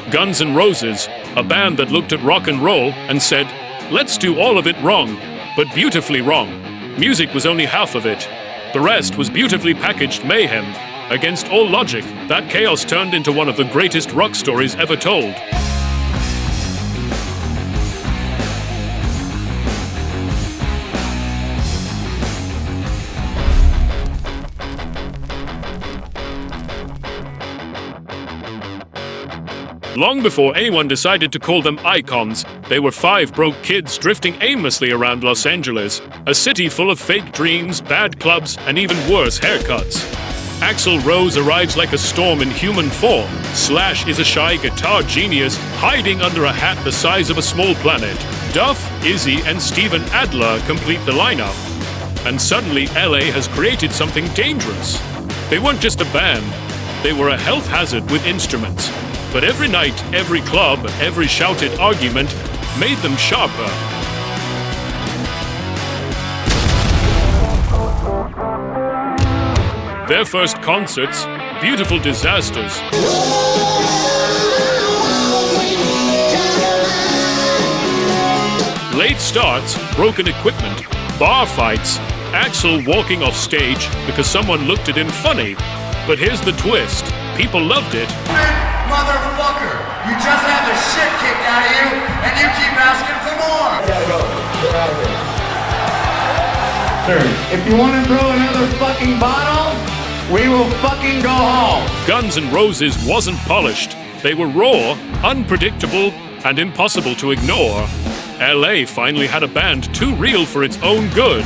Guns N' Roses, a band that looked at rock and roll and said, "Let's do all of it wrong, but beautifully wrong." Music was only half of it. The rest was beautifully packaged mayhem. Against all logic, that chaos turned into one of the greatest rock stories ever told. Long before anyone decided to call them icons, they were 5 broke kids drifting aimlessly around Los Angeles, a city full of fake dreams, bad clubs, and even worse haircuts. Axl Rose arrives like a storm in human form. Slash is a shy guitar genius hiding under a hat the size of a small planet. Duff, Izzy, and Steven Adler complete the lineup. And suddenly LA has created something dangerous. They weren't just a band, they were a health hazard with instruments. But every night, every club, every shouted argument made them sharper. Their first concerts, beautiful disasters. Late starts, broken equipment, bar fights, Axl walking off stage because someone looked at him funny. But here's the twist. People loved it. Motherfucker! You just had the shit kicked out of you, and you keep asking for more! I gotta go. Get out of here. Sir, if you want to throw another fucking bottle, we will fucking go home. Guns N' Roses wasn't polished. They were raw, unpredictable, and impossible to ignore. LA finally had a band too real for its own good.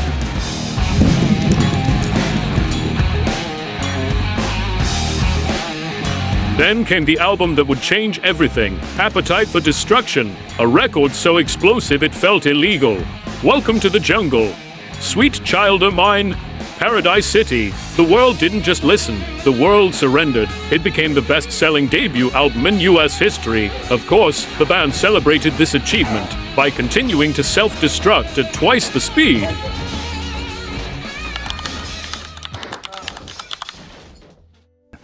Then came the album that would change everything, Appetite for Destruction, a record so explosive it felt illegal. Welcome to the Jungle. Sweet Child O' Mine, Paradise City. The world didn't just listen, the world surrendered. It became the best-selling debut album in US history. Of course, the band celebrated this achievement by continuing to self-destruct at twice the speed.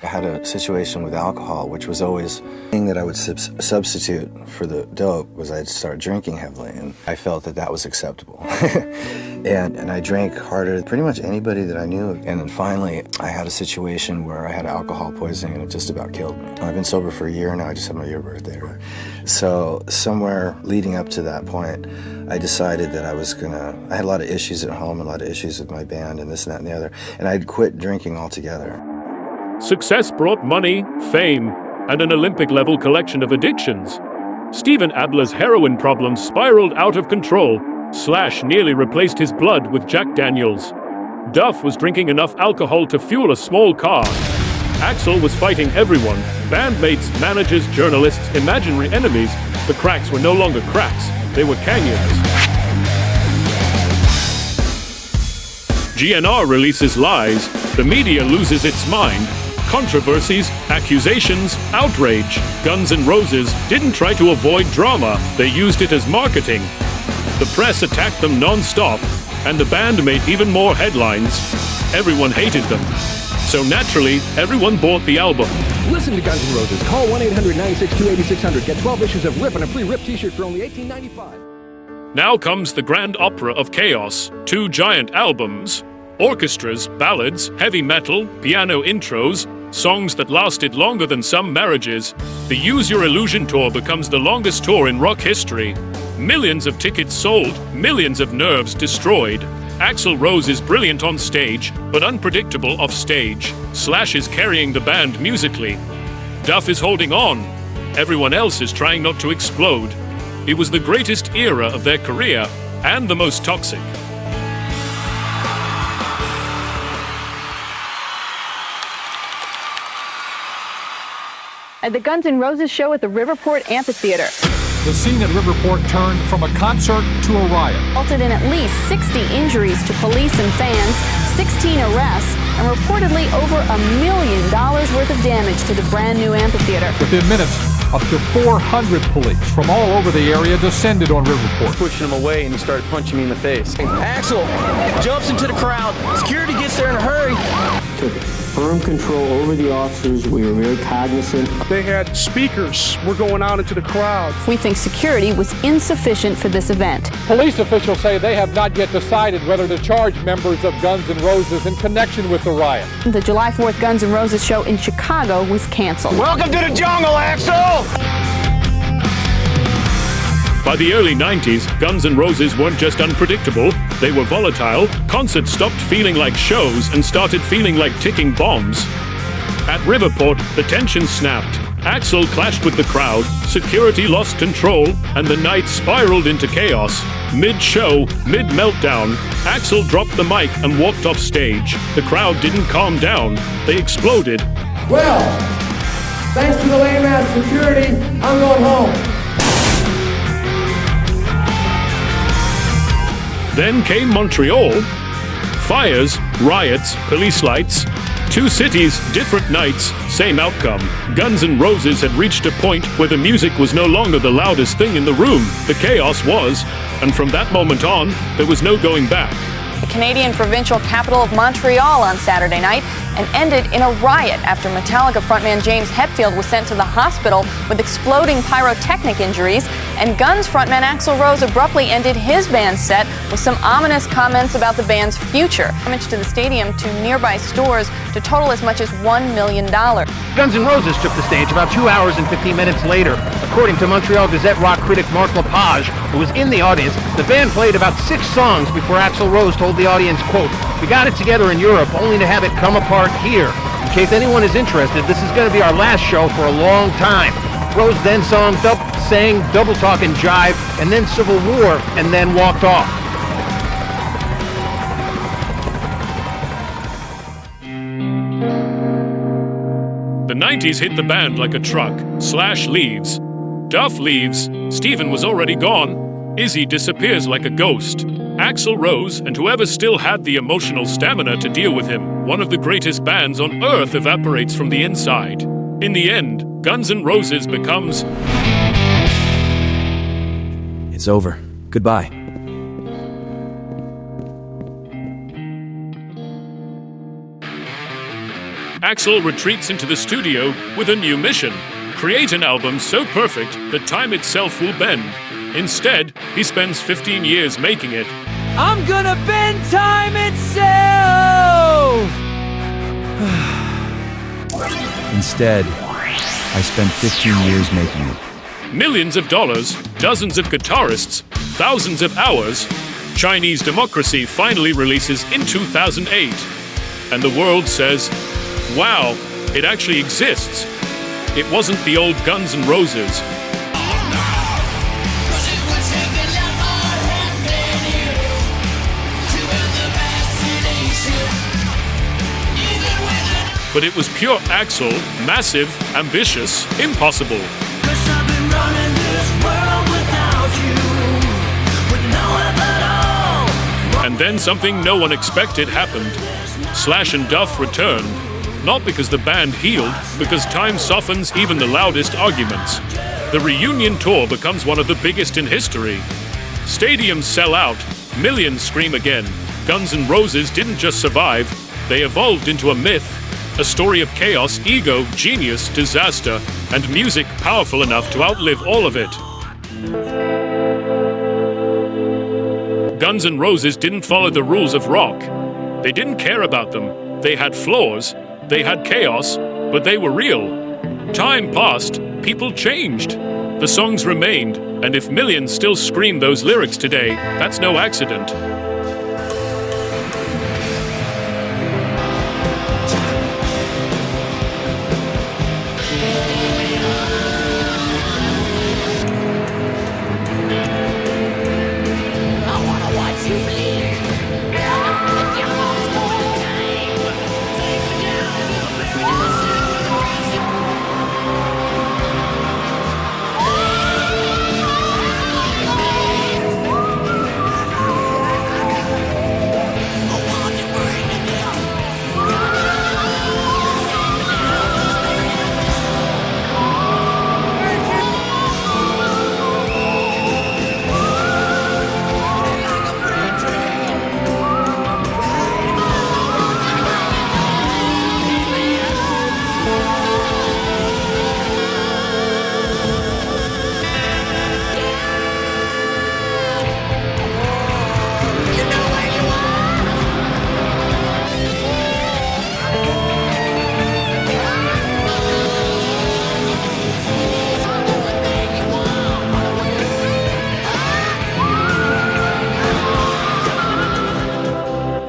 I had a situation with alcohol, which was always the thing that I would substitute for the dope was I'd start drinking heavily, and I felt that that was acceptable. and I drank harder than pretty much anybody that I knew. And then finally, I had a situation where I had alcohol poisoning, and it just about killed me. I've been sober for a year now. I just had my year birthday. So somewhere leading up to that point, I decided that I had a lot of issues at home, a lot of issues with my band, and this and that and the other, and I'd quit drinking altogether. Success brought money, fame, and an Olympic-level collection of addictions. Steven Adler's heroin problems spiraled out of control. Slash nearly replaced his blood with Jack Daniels. Duff was drinking enough alcohol to fuel a small car. Axl was fighting everyone, bandmates, managers, journalists, imaginary enemies. The cracks were no longer cracks, they were canyons. GNR releases lies, the media loses its mind. Controversies, accusations, outrage. Guns N' Roses didn't try to avoid drama, they used it as marketing. The press attacked them non-stop, and the band made even more headlines. Everyone hated them. So naturally, everyone bought the album. Listen to Guns N' Roses. Call 1-800-962-8600. Get 12 issues of Rip and a free Rip t-shirt for only $18.95. Now comes the grand opera of chaos. 2 giant albums. Orchestras, ballads, heavy metal, piano intros, songs that lasted longer than some marriages. The Use Your Illusion tour becomes the longest tour in rock history. Millions of tickets sold, millions of nerves destroyed. Axl Rose is brilliant on stage, but unpredictable off stage. Slash is carrying the band musically. Duff is holding on. Everyone else is trying not to explode. It was the greatest era of their career, and the most toxic. At the Guns N' Roses show at the Riverport Amphitheater. The scene at Riverport turned from a concert to a riot. Resulted in at least 60 injuries to police and fans, 16 arrests, and reportedly over $1 million worth of damage to the brand new amphitheater. Within minutes, up to 400 police from all over the area descended on Riverport. Pushing him away and he started punching me in the face. Axl jumps into the crowd. Security gets there in a hurry. firm control over the officers. We were very cognizant. They had speakers were going out into the crowd. We think security was insufficient for this event. Police officials say they have not yet decided whether to charge members of Guns N' Roses in connection with the riot. The July 4th Guns N' Roses show in Chicago was canceled. Welcome to the jungle, Axl! By the early 90s, Guns N' Roses weren't just unpredictable, they were volatile. Concerts stopped feeling like shows and started feeling like ticking bombs. At Riverport, the tension snapped. Axl clashed with the crowd, security lost control, and the night spiraled into chaos. Mid-show, mid-meltdown, Axl dropped the mic and walked off stage. The crowd didn't calm down. They exploded. Well, thanks to the lame-ass security, I'm going home. Then came Montreal. Fires, riots, police lights. Two cities, different nights, same outcome. Guns N' Roses had reached a point where the music was no longer the loudest thing in the room. The chaos was, and from that moment on, there was no going back. The Canadian provincial capital of Montreal on Saturday night and ended in a riot after Metallica frontman James Hetfield was sent to the hospital with exploding pyrotechnic injuries, and Guns frontman Axl Rose abruptly ended his band's set with some ominous comments about the band's future. Damage to the stadium to nearby stores to total as much as $1 million. Guns N' Roses took the stage about 2 hours and 15 minutes later. According to Montreal Gazette rock critic Marc Lepage, who was in the audience, the band played about 6 songs before Axl Rose told the audience, quote, "We got it together in Europe only to have it come apart here. In case anyone is interested, this is going to be our last show for a long time." Rose then sang Double Talk and Jive, and then Civil War, and then walked off. The 90s hit the band like a truck. Slash leaves. Duff leaves. Steven was already gone. Izzy disappears like a ghost. Axl Rose and whoever still had the emotional stamina to deal with him, one of the greatest bands on earth, evaporates from the inside. In the end, Guns N' Roses becomes... It's over. Goodbye. Axl retreats into the studio with a new mission. Create an album so perfect that time itself will bend. Instead, he spends 15 years making it. I'm gonna bend time itself! Instead, I spent 15 years making it. Millions of dollars, dozens of guitarists, thousands of hours. Chinese Democracy finally releases in 2008. And the world says, wow, it actually exists. It wasn't the old Guns N' Roses. But it was pure Axl, massive, ambitious, impossible. And then something no one expected happened. Slash and Duff returned. Not because the band healed, because time softens even the loudest arguments. The reunion tour becomes one of the biggest in history. Stadiums sell out, millions scream again. Guns N' Roses didn't just survive, they evolved into a myth. A story of chaos, ego, genius, disaster, and music powerful enough to outlive all of it. Guns N' Roses didn't follow the rules of rock. They didn't care about them. They had flaws, they had chaos, but they were real. Time passed, people changed. The songs remained, and if millions still scream those lyrics today, that's no accident.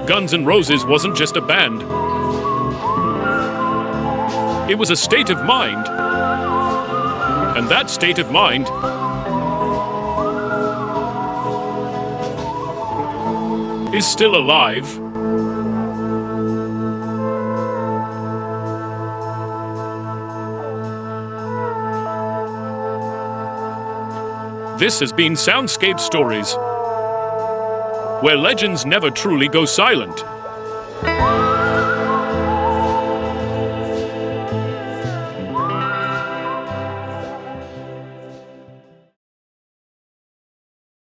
Guns N' Roses wasn't just a band. It was a state of mind. And that state of mind is still alive. This has been Soundscape Stories, where legends never truly go silent.